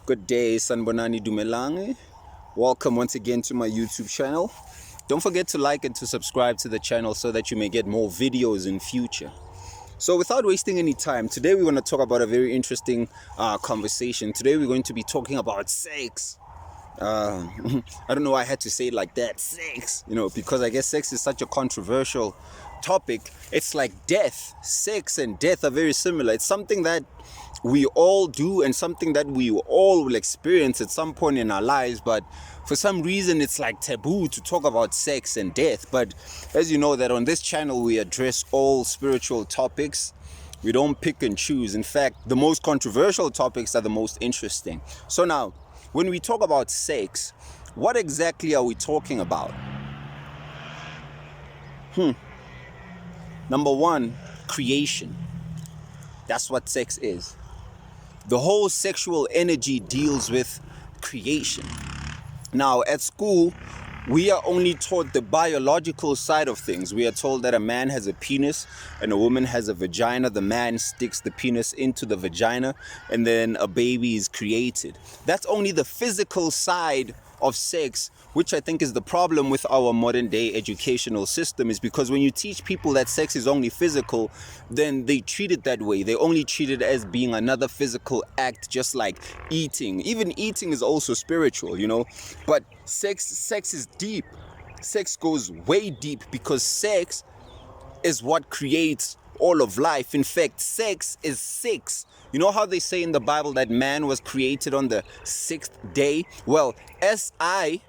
Good day, Sanbonani Dumelange. Welcome once again to my YouTube channel. Don't forget to like and to subscribe to the channel so that you may get more videos in future. So without wasting any time, today we're going to talk about a very interesting conversation. Today we're going to be talking about sex. I don't know why I had to say it like that, sex, because I guess sex is such a controversial topic. It's like death. Sex and death are very similar. It's something that we all do and something that we all will experience at some point in our lives, but for some reason it's like taboo to talk about sex and death. But as you know, that on this channel we address all spiritual topics. We don't pick and choose. In fact, the most controversial topics are the most interesting. So now, when we talk about sex, what exactly are we talking about? Number one, creation. That's what sex is. The whole sexual energy deals with creation. Now, at school, we are only taught the biological side of things. We are told that a man has a penis and a woman has a vagina. The man sticks the penis into the vagina and then a baby is created. That's only the physical side of sex, which I think is the problem with our modern day educational system, is because when you teach people that sex is only physical, then they treat it that way. They only treat it as being another physical act, just like eating. Even eating is also spiritual, but sex is deep. Sex goes way deep because sex is what creates all of life. In fact, sex is six. You know how they say in the Bible that man was created on the sixth day? Well, SIX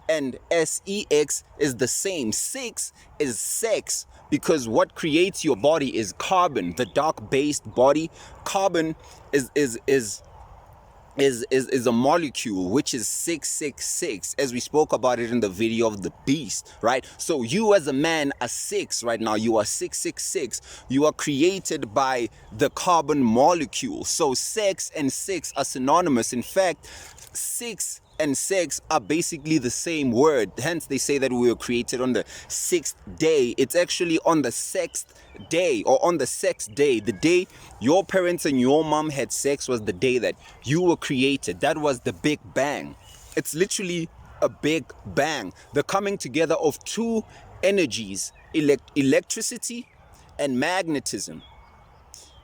and SEX is the same. Six is sex, because what creates your body is carbon, the dark-based body. Carbon is a molecule, which is 666, as we spoke about it in the video of the beast, right? So you as a man are six right now. You are 666. You are created by the carbon molecule. So sex and six are synonymous. In fact, six and sex are basically the same word. Hence, they say that we were created on the sixth day. It's actually on the sixth day, or on the sex day. The day your parents and your mom had sex was the day that you were created. That was the Big Bang. It's literally a Big Bang. The coming together of two energies, electricity and magnetism.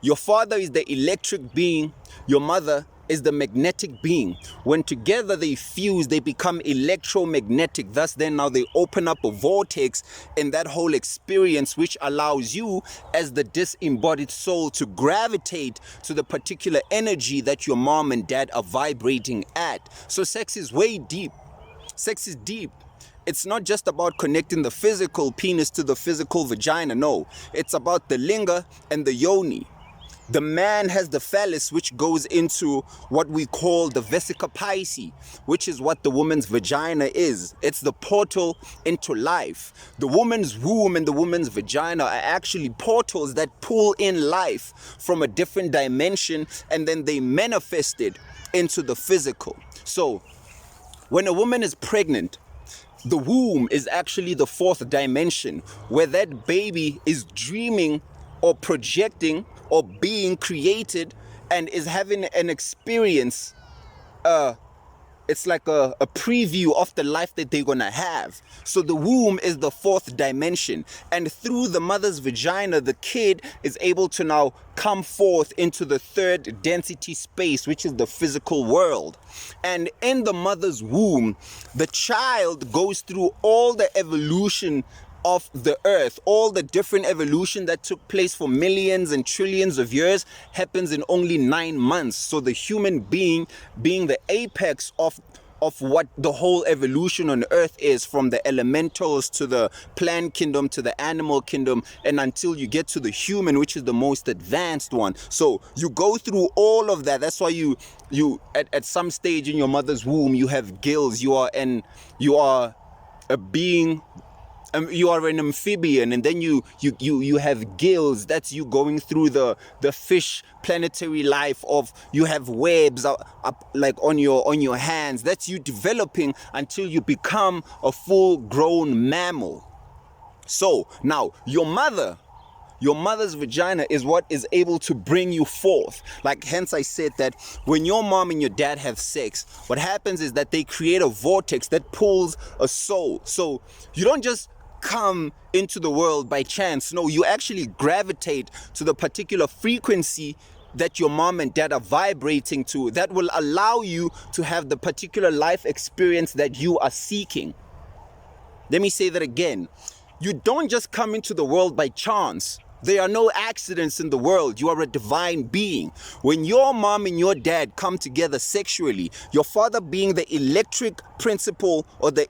Your father is the electric being, your mother is the magnetic being. When together they fuse, they become electromagnetic. Thus then now they open up a vortex in that whole experience, which allows you as the disembodied soul to gravitate to the particular energy that your mom and dad are vibrating at. So sex is way deep. Sex is deep. It's not just about connecting the physical penis to the physical vagina. No, it's about the linga and the yoni. The man has the phallus, which goes into what we call the vesica piscis, which is what the woman's vagina is. It's the portal into life. The woman's womb and the woman's vagina are actually portals that pull in life from a different dimension, and then they manifest it into the physical. So when a woman is pregnant, the womb is actually the fourth dimension, where that baby is dreaming or projecting or being created and is having an experience. It's like a preview of the life that they're gonna have. So the womb is the fourth dimension, and through the mother's vagina the kid is able to now come forth into the third density space, which is the physical world. And in the mother's womb, the child goes through all the evolution of the earth. All the different evolution that took place for millions and trillions of years happens in only 9 months. So the human being the apex of what the whole evolution on earth is, from the elementals to the plant kingdom to the animal kingdom, and until you get to the human, which is the most advanced one. So you go through all of that. That's why you at some stage in your mother's womb you have gills. You are a being. You are an amphibian, and then you have gills. That's you going through the fish planetary life of, you have webs up like on your hands. That's you developing until you become a full grown mammal. So now your mother Your mother's vagina is what is able to bring you forth. Like, hence I said that when your mom and your dad have sex, what happens is that they create a vortex that pulls a soul. So you don't just come into the world by chance. No, you actually gravitate to the particular frequency that your mom and dad are vibrating to, that will allow you to have the particular life experience that you are seeking. Let me say that again. You don't just come into the world by chance. There are no accidents in the world. You are a divine being. When your mom and your dad come together sexually, your father being the electric principle or the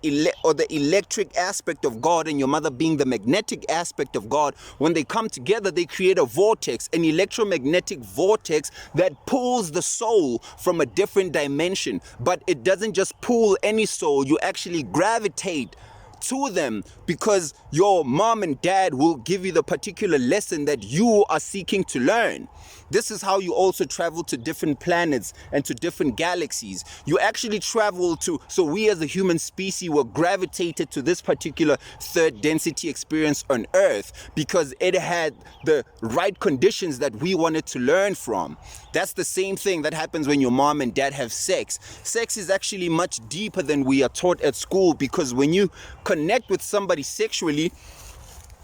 electric aspect of God, and your mother being the magnetic aspect of God, when they come together, they create a vortex, an electromagnetic vortex that pulls the soul from a different dimension. But it doesn't just pull any soul. You actually gravitate to them, because your mom and dad will give you the particular lesson that you are seeking to learn. This is how you also travel to different planets and to different galaxies. You actually travel to, so we as a human species were gravitated to this particular third density experience on Earth because it had the right conditions that we wanted to learn from. That's the same thing that happens when your mom and dad have sex. Sex is actually much deeper than we are taught at school, because when you connect with somebody sexually,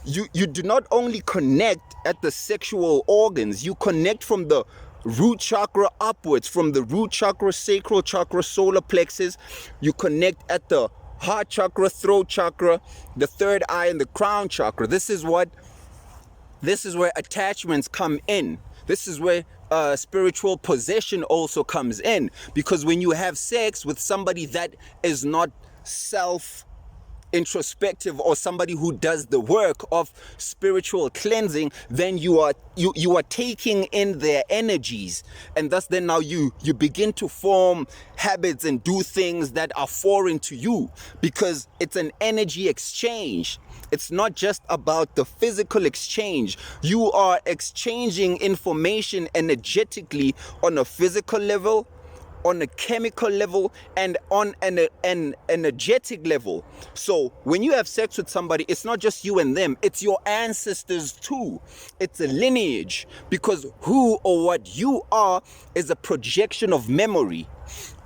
you do not only connect at the sexual organs, you connect from the root chakra upwards, from the root chakra, sacral chakra, solar plexus. You connect at the heart chakra, throat chakra, the third eye, and the crown chakra. This is where attachments come in. This is where spiritual possession also comes in, because when you have sex with somebody that is not introspective, or somebody who does the work of spiritual cleansing, then you are taking in their energies, and thus then now you begin to form habits and do things that are foreign to you, because it's an energy exchange. It's not just about the physical exchange. You are exchanging information energetically on a physical level, on a chemical level, and on an energetic level. So when you have sex with somebody, it's not just you and them, it's your ancestors too. It's a lineage, because who or what you are is a projection of memory.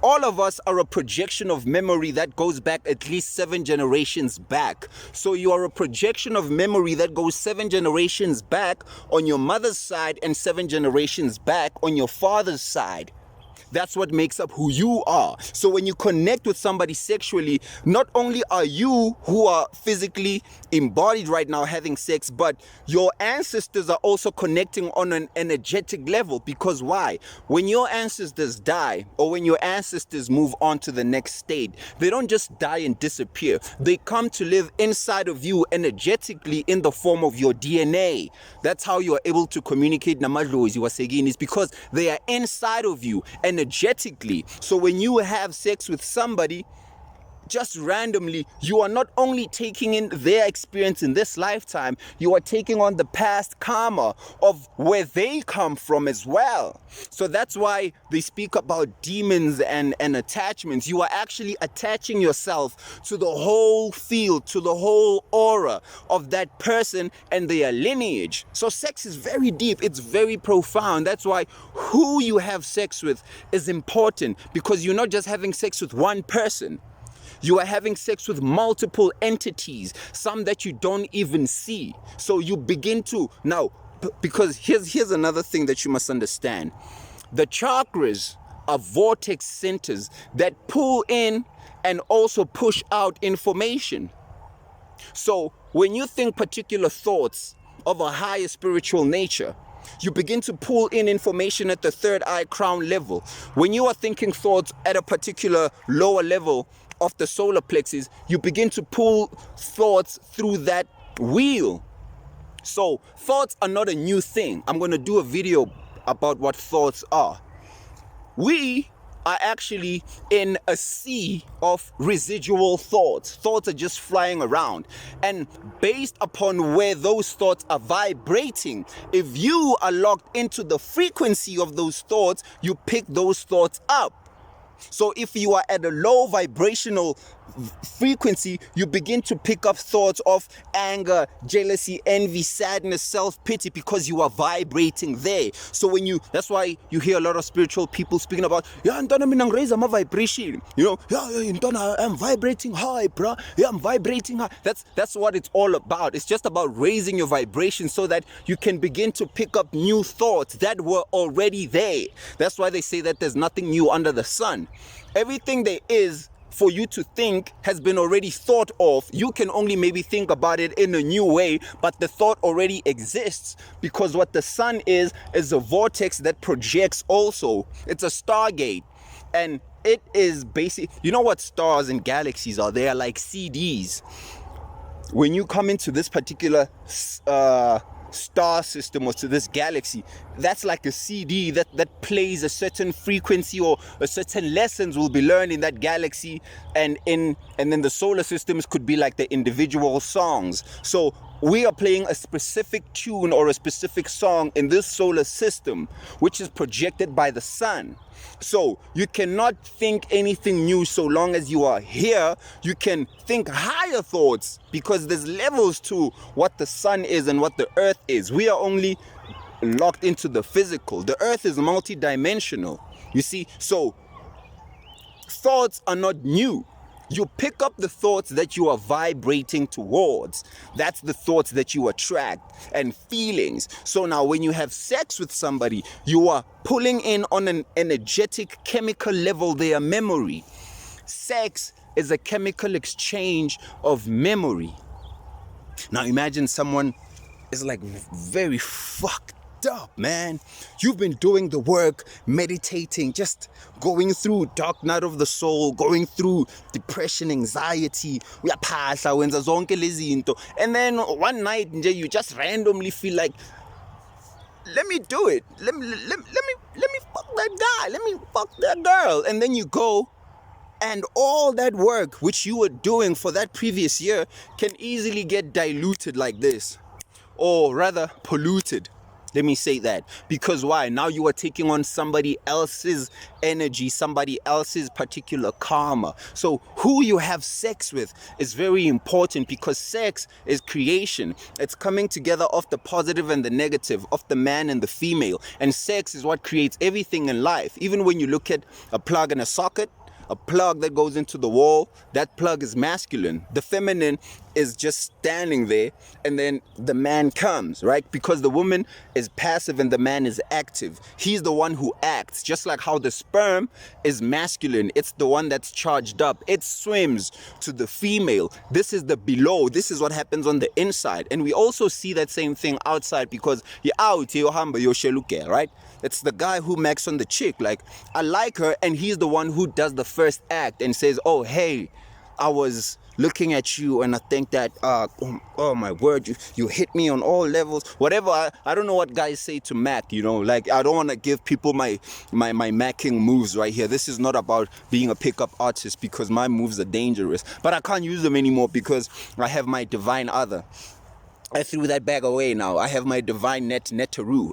All of us are a projection of memory that goes back at least 7 generations back. So you are a projection of memory that goes 7 generations back on your mother's side and 7 generations back on your father's side. That's what makes up who you are. So when you connect with somebody sexually, not only are you who are physically embodied right now having sex, but your ancestors are also connecting on an energetic level. Because why? When your ancestors die, or when your ancestors move on to the next state, they don't just die and disappear. They come to live inside of you energetically in the form of your DNA. That's how you are able to communicate namadlozi wasegini, is because they are inside of you energetically. So when you have sex with somebody just randomly, you are not only taking in their experience in this lifetime, you are taking on the past karma of where they come from as well. So that's why they speak about demons and attachments. You are actually attaching yourself to the whole field, to the whole aura of that person and their lineage. So sex is very deep, it's very profound. That's why who you have sex with is important, because you're not just having sex with one person. You are having sex with multiple entities, some that you don't even see. So you begin to, now, because here's another thing that you must understand. The chakras are vortex centers that pull in and also push out information. So when you think particular thoughts of a higher spiritual nature, you begin to pull in information at the third eye crown level. When you are thinking thoughts at a particular lower level of the solar plexus, you begin to pull thoughts through that wheel. So thoughts are not a new thing. I'm going to do a video about what thoughts are. We are actually in a sea of residual thoughts. Thoughts are just flying around. And based upon where those thoughts are vibrating, if you are locked into the frequency of those thoughts, you pick those thoughts up. So if you are at a low vibrational frequency, you begin to pick up thoughts of anger, jealousy, envy, sadness, self-pity, because you are vibrating there. So that's why you hear a lot of spiritual people speaking about, yeah, I'm raising my vibration. Yeah, I'm vibrating high, bro. Yeah, I'm vibrating high. That's what it's all about. It's just about raising your vibration so that you can begin to pick up new thoughts that were already there. That's why they say that there's nothing new under the sun. Everything there is for you to think has been already thought of. You can only maybe think about it in a new way, but the thought already exists, because what the sun is a vortex that projects also. It's a stargate, and it is basic. You know what stars and galaxies are? They are like CDs. When you come into this particular star system or to this galaxy, that's like a CD that plays a certain frequency, or a certain lessons will be learned in that galaxy, and then the solar systems could be like the individual songs. So we are playing a specific tune or a specific song in this solar system, which is projected by the sun. So you cannot think anything new so long as you are here. You can think higher thoughts, because there's levels to what the sun is and what the earth is. We are only locked into the physical. The earth is multidimensional, you see. So thoughts are not new. You pick up the thoughts that you are vibrating towards. That's the thoughts that you attract, and feelings. So now when you have sex with somebody, you are pulling in on an energetic chemical level their memory. Sex is a chemical exchange of memory. Now imagine someone is like very fucked up, man. You've been doing the work, meditating, just going through dark night of the soul, going through depression, anxiety, and then one night you just randomly feel like, let me do it. Let me fuck that guy. Let me fuck that girl. And then you go, and all that work which you were doing for that previous year can easily get diluted like this, or rather polluted. Let me say that. Because why? Now you are taking on somebody else's energy, somebody else's particular karma. So who you have sex with is very important, because sex is creation. It's coming together of the positive and the negative, of the man and the female. And sex is what creates everything in life. Even when you look at a plug and a socket, a plug that goes into the wall, that plug is masculine. The feminine is just standing there, and then the man comes, right? Because the woman is passive and the man is active. He's the one who acts, just like how the sperm is masculine. It's the one that's charged up. It swims to the female. This is the below. This is what happens on the inside. And we also see that same thing outside, because you're out, you're humble, you're sheluke, right? It's the guy who macks on the chick, like, I like her, and he's the one who does the first act and says, oh, hey, I was looking at you and I think that, oh my word, you hit me on all levels. Whatever, I don't know what guys say to Mac, like, I don't want to give people my macking moves right here. This is not about being a pickup artist, because my moves are dangerous. But I can't use them anymore because I have my divine other. I threw that bag away now. I have my divine netaru.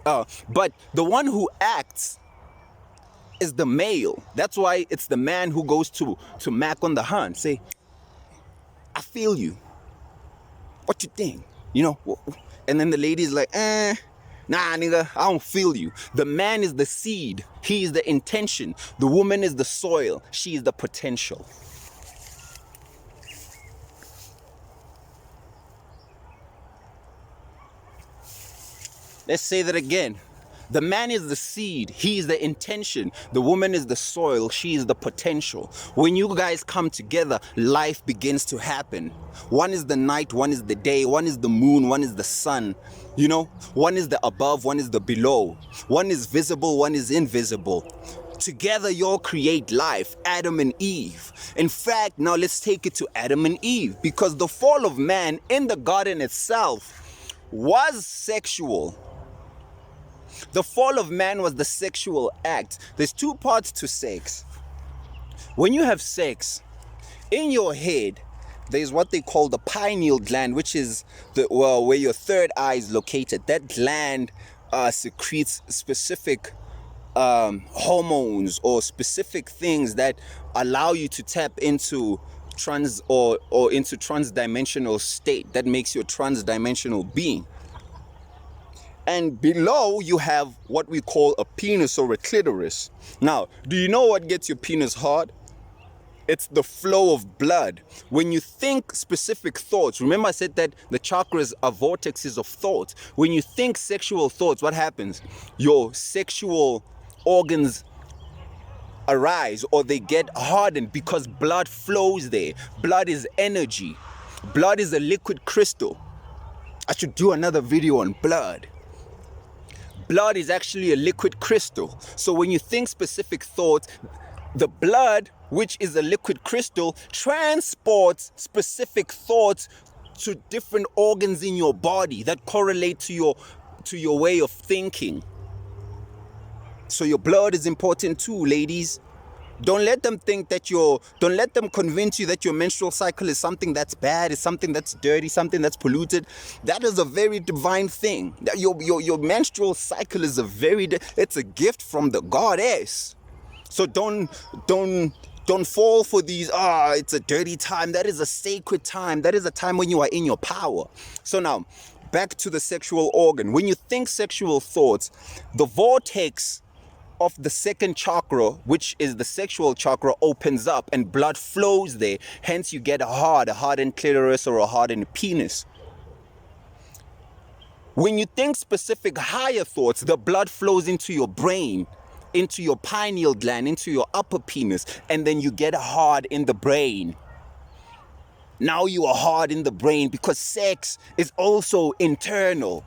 But the one who acts is the male. That's why it's the man who goes to Mac on the hunt. Say, I feel you. What you think? And then the lady's like, nah, nigga, I don't feel you. The man is the seed. He is the intention. The woman is the soil. She is the potential. Let's say that again. The man is the seed. He is the intention. The woman is the soil. She is the potential. When you guys come together, life begins to happen. One is the night, one is the day, one is the moon, one is the sun. One is the above, one is the below. One is visible, one is invisible. Together, y'all create life, Adam and Eve. In fact, now let's take it to Adam and Eve, because the fall of man in the garden itself was sexual. The fall of man was the sexual act. There's two parts to sex. When you have sex, in your head, there's what they call the pineal gland, which is where your third eye is located. That gland secretes specific hormones or specific things that allow you to tap into into transdimensional state that makes you a transdimensional being. And below you have what we call a penis or a clitoris. Now, do you know what gets your penis hard? It's the flow of blood. When you think specific thoughts, remember I said that the chakras are vortexes of thought. When you think sexual thoughts, what happens? Your sexual organs arise, or they get hardened, because blood flows there. Blood is energy. Blood is a liquid crystal. I should do another video on blood. Blood is actually a liquid crystal. So when you think specific thoughts, the blood, which is a liquid crystal, transports specific thoughts to different organs in your body that correlate to your way of thinking. So your blood is important too, ladies. Don't let them don't let them convince you that your menstrual cycle is something that's bad, is something that's dirty, something that's polluted. That is a very divine thing. Your menstrual cycle is it's a gift from the goddess. So don't fall for these, it's a dirty time. That is a sacred time. That is a time when you are in your power. So now, back to the sexual organ. When you think sexual thoughts, the vortex of the second chakra, which is the sexual chakra, opens up and blood flows there. Hence you get a hardened clitoris or a hardened penis. When you think specific higher thoughts, the blood flows into your brain, into your pineal gland, into your upper penis, and then you get hard in the brain. Now you are hard in the brain because sex is also internal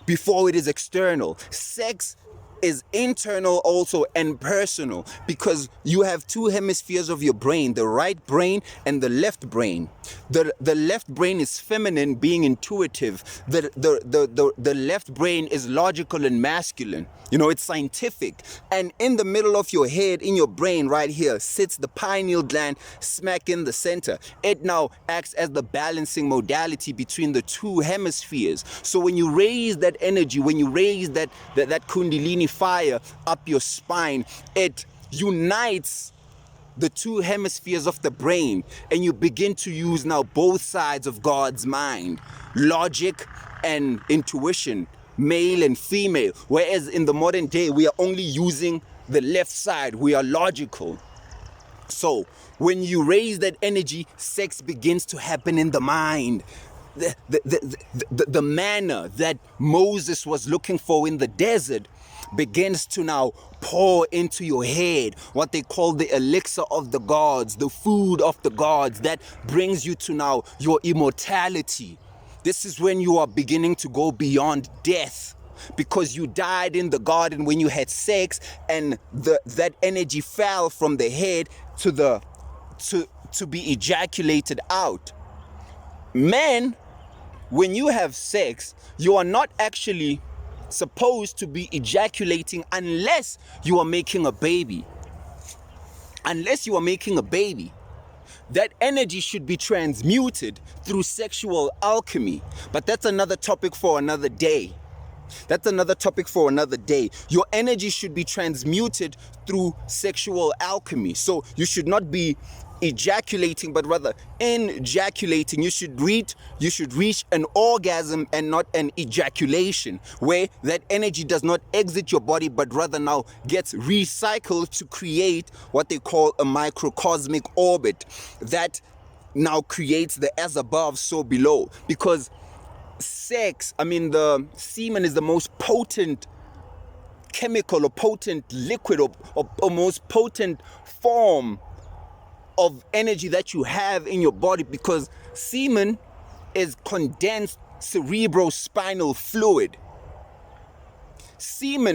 before it is external. Sex is internal also and personal, because you have two hemispheres of your brain, the right brain and the left brain. The left brain is feminine, being intuitive. The left brain is logical and masculine. You know, it's scientific. And in the middle of your head, in your brain right here, sits the pineal gland, smack in the center. It now acts as the balancing modality between the two hemispheres. So when you raise that energy, when you raise that kundalini fire up your spine, it unites the two hemispheres of the brain, and you begin to use now both sides of God's mind, logic and intuition, male and female. Whereas in the modern day, we are only using the left side. We are logical. So when you raise that energy, sex begins to happen in the mind. The manna that Moses was looking for in the desert begins to now pour into your head, what they call the elixir of the gods, the food of the gods, that brings you to now your immortality. This is when you are beginning to go beyond death, because you died in the garden when you had sex, and that energy fell from the head to be ejaculated out. Men, when you have sex, you are not actually supposed to be ejaculating unless you are making a baby. Unless you are making a baby. That energy should be transmuted through sexual alchemy. But that's another topic for another day. That's another topic for another day. Your energy should be transmuted through sexual alchemy. So you should not be ejaculating, but rather ejaculating. You should reach an orgasm and not an ejaculation, where that energy does not exit your body, but rather now gets recycled to create what they call a microcosmic orbit that now creates the as above, so below. Because the semen is the most potent chemical or potent liquid or most potent form of energy that you have in your body, because semen is condensed cerebrospinal fluid. Sperm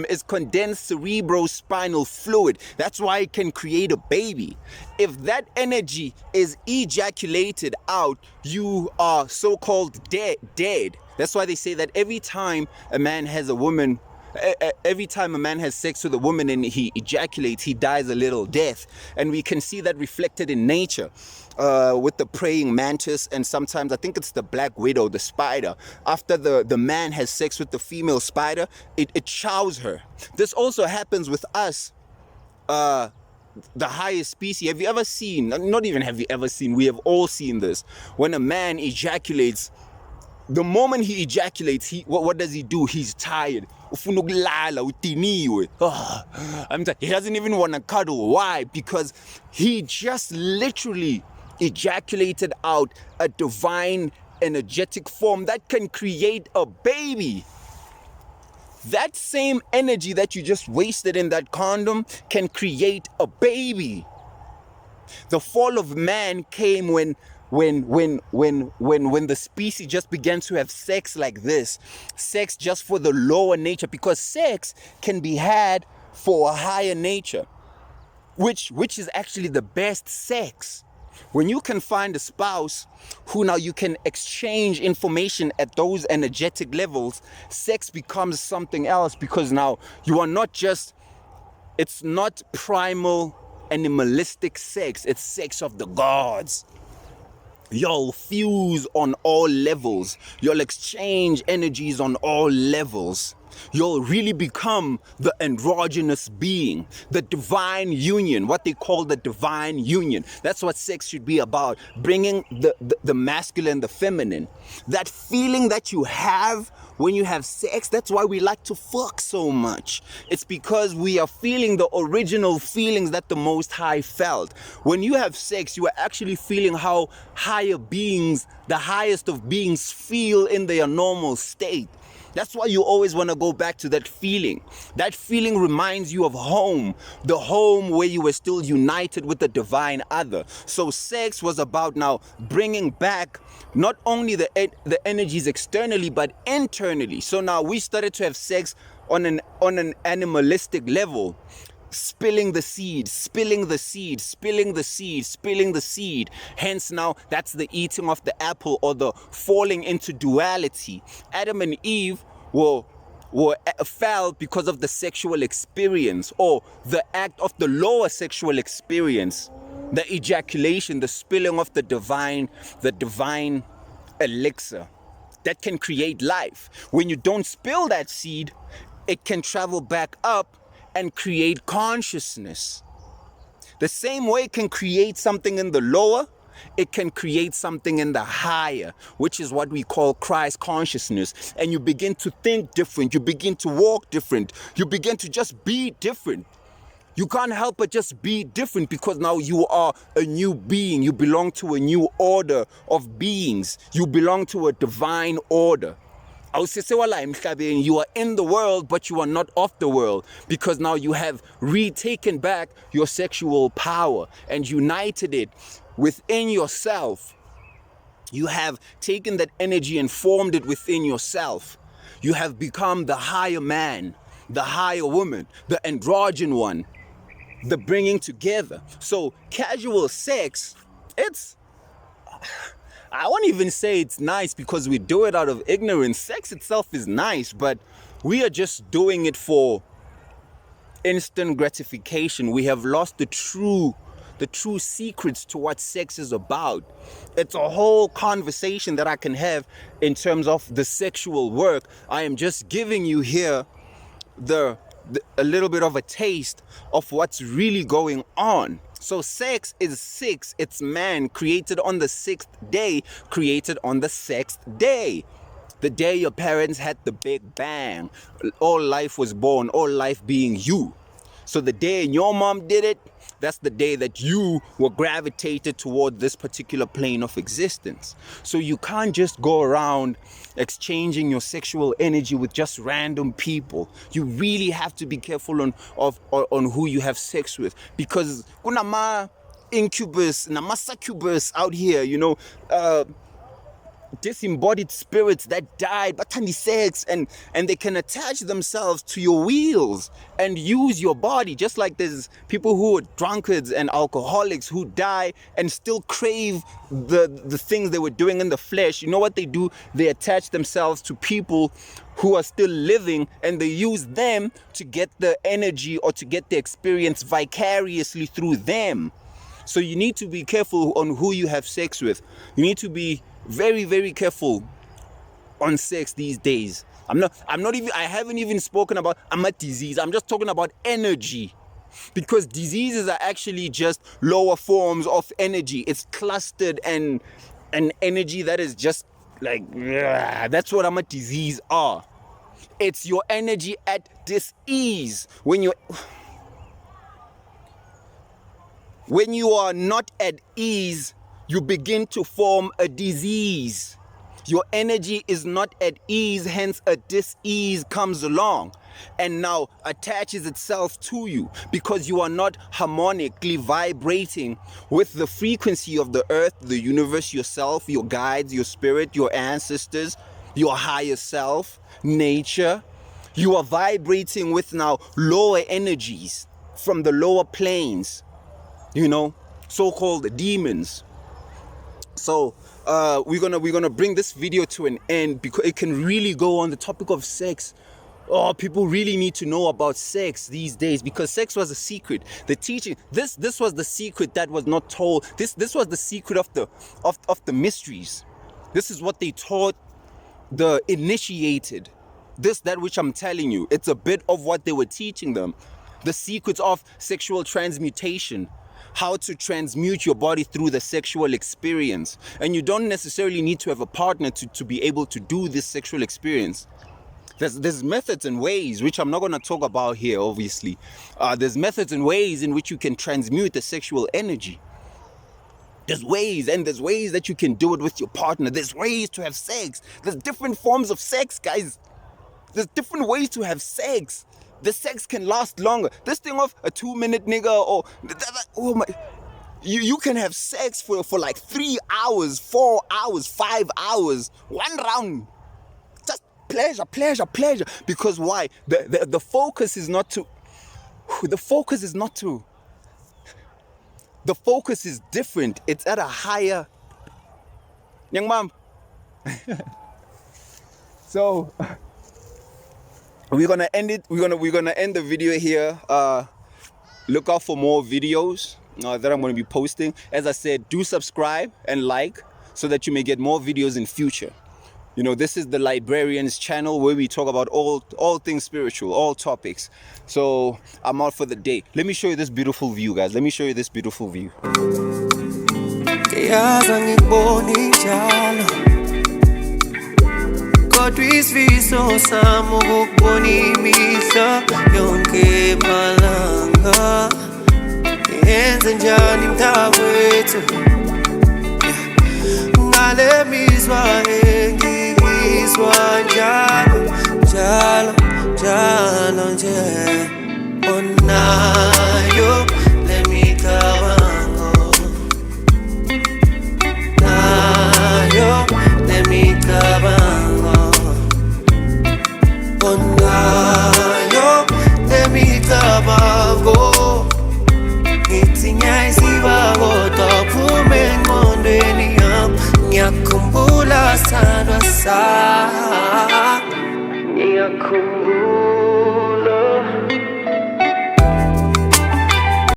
is condensed cerebrospinal fluid. That's why it can create a baby. If that energy is ejaculated out, you are so-called dead. That's why they say that every time a man has a woman Every time a man has sex with a woman and he ejaculates, he dies a little death. And we can see that reflected in nature with the praying mantis, and sometimes I think it's the black widow, the spider. After the man has sex with the female spider, it chows her. This also happens with us, the highest species. Have you ever seen, not even have you ever seen, we have all seen this. When a man ejaculates, the moment he ejaculates, what does he do? He's tired. He doesn't even want to cuddle. Why? Because he just literally ejaculated out a divine energetic form that can create a baby. That same energy that you just wasted in that condom can create a baby. The fall of man came when the species just began to have sex like this. Sex just for the lower nature, because sex can be had for a higher nature, which is actually the best sex. When you can find a spouse who now you can exchange information at those energetic levels, sex becomes something else, because now you are not just, it's not primal animalistic sex, it's sex of the gods. You'll fuse on all levels. You'll exchange energies on all levels. You'll really become the androgynous being, the divine union, what they call the divine union. That's what sex should be about, bringing the masculine, the feminine. That feeling that you have when you have sex, that's why we like to fuck so much. It's because we are feeling the original feelings that the Most High felt. When you have sex, you are actually feeling how higher beings, the highest of beings, feel in their normal state. That's why you always want to go back to that feeling. That feeling reminds you of home, the home where you were still united with the divine other. So sex was about now bringing back not only the energies externally, but internally. So now we started to have sex on an animalistic level. Spilling the seed, spilling the seed, spilling the seed, spilling the seed. Hence now, that's the eating of the apple, or the falling into duality. Adam and Eve fell because of the sexual experience, or the act of the lower sexual experience, the ejaculation, the spilling of the divine elixir that can create life. When you don't spill that seed, it can travel back up and create consciousness. The same way it can create something in the lower, it can create something in the higher, which is what we call Christ consciousness. And you begin to think different, you begin to walk different, you begin to just be different. You can't help but just be different, because now you are a new being. You belong to a new order of beings. You belong to a divine order. You are in the world, but you are not of the world, because now you have retaken back your sexual power and united it within yourself. You have taken that energy and formed it within yourself. You have become the higher man, the higher woman, the androgen one, the bringing together. So casual sex, I won't even say it's nice because we do it out of ignorance. Sex itself is nice, but we are just doing it for instant gratification. We have lost the true secrets to what sex is about. It's a whole conversation that I can have in terms of the sexual work. I am just giving you here a little bit of a taste of what's really going on. So sex is six. It's man, created on the sixth day, created on the sixth day. The day your parents had the big bang. All life was born, all life being you. So the day your mom did it, that's the day that you were gravitated toward this particular plane of existence. So you can't just go around exchanging your sexual energy with just random people. You really have to be careful on who you have sex with, because kuna incubus na succubus out here, disembodied spirits that died, bathanda sex, and they can attach themselves to your wheels and use your body, just like there's people who are drunkards and alcoholics who die and still crave the things they were doing in the flesh. You know what they do? They attach themselves to people who are still living, and they use them to get the energy or to get the experience vicariously through them. So you need to be careful on who you have sex with. You need to be very, very careful on sex these days. I haven't even spoken about a disease. I'm just talking about energy, because diseases are actually just lower forms of energy. It's clustered and an energy that is just like, that's what a disease are. It's your energy at dis-ease. When you are not at ease, you begin to form a disease. Your energy is not at ease, hence a dis-ease comes along and now attaches itself to you, because you are not harmonically vibrating with the frequency of the earth, the universe, yourself, your guides, your spirit, your ancestors, your higher self, nature. You are vibrating with now lower energies from the lower planes, so-called demons. So we're gonna bring this video to an end, because it can really go on the topic of sex. Oh, people really need to know about sex these days, because sex was a secret. The teaching, this was the secret that was not told. This was the secret of the mysteries. This is what they taught the initiated. That which I'm telling you, it's a bit of what they were teaching them. The secrets of sexual transmutation. How to transmute your body through the sexual experience. And you don't necessarily need to have a partner to be able to do this sexual experience. There's methods and ways, which I'm not going to talk about here, obviously. There's methods and ways in which you can transmute the sexual energy. There's ways that you can do it with your partner. There's ways to have sex. There's different forms of sex, guys. There's different ways to have sex. The sex can last longer. This thing of a 2-minute nigga or oh my, you can have sex for like 3 hours, 4 hours, 5 hours, one round. Just pleasure. Because why? The focus is not to. The focus is not to. The focus is different. It's at a higher. Young mom. So. We're gonna end it. We're gonna end the video here. Look out for more videos that I'm gonna be posting. As I said, do subscribe and like so that you may get more videos in future. This is the Librarians channel, where we talk about all things spiritual, all topics. So I'm out for the day. Let me show you this beautiful view, guys. Let me show you this beautiful view. Kodwa isifiso sami ukukubona imihla yonke malanga. Yenze njani mntakwethu ngale mizwa engiyizwa njalo nje. Onayo le micabango, nayo le micabango. Onayo le micabango, ngithi ngiyayisiba kodwa phuma engqondweni yami. Ngiyakhumbula sithandwa sami, ngiyakhumbula.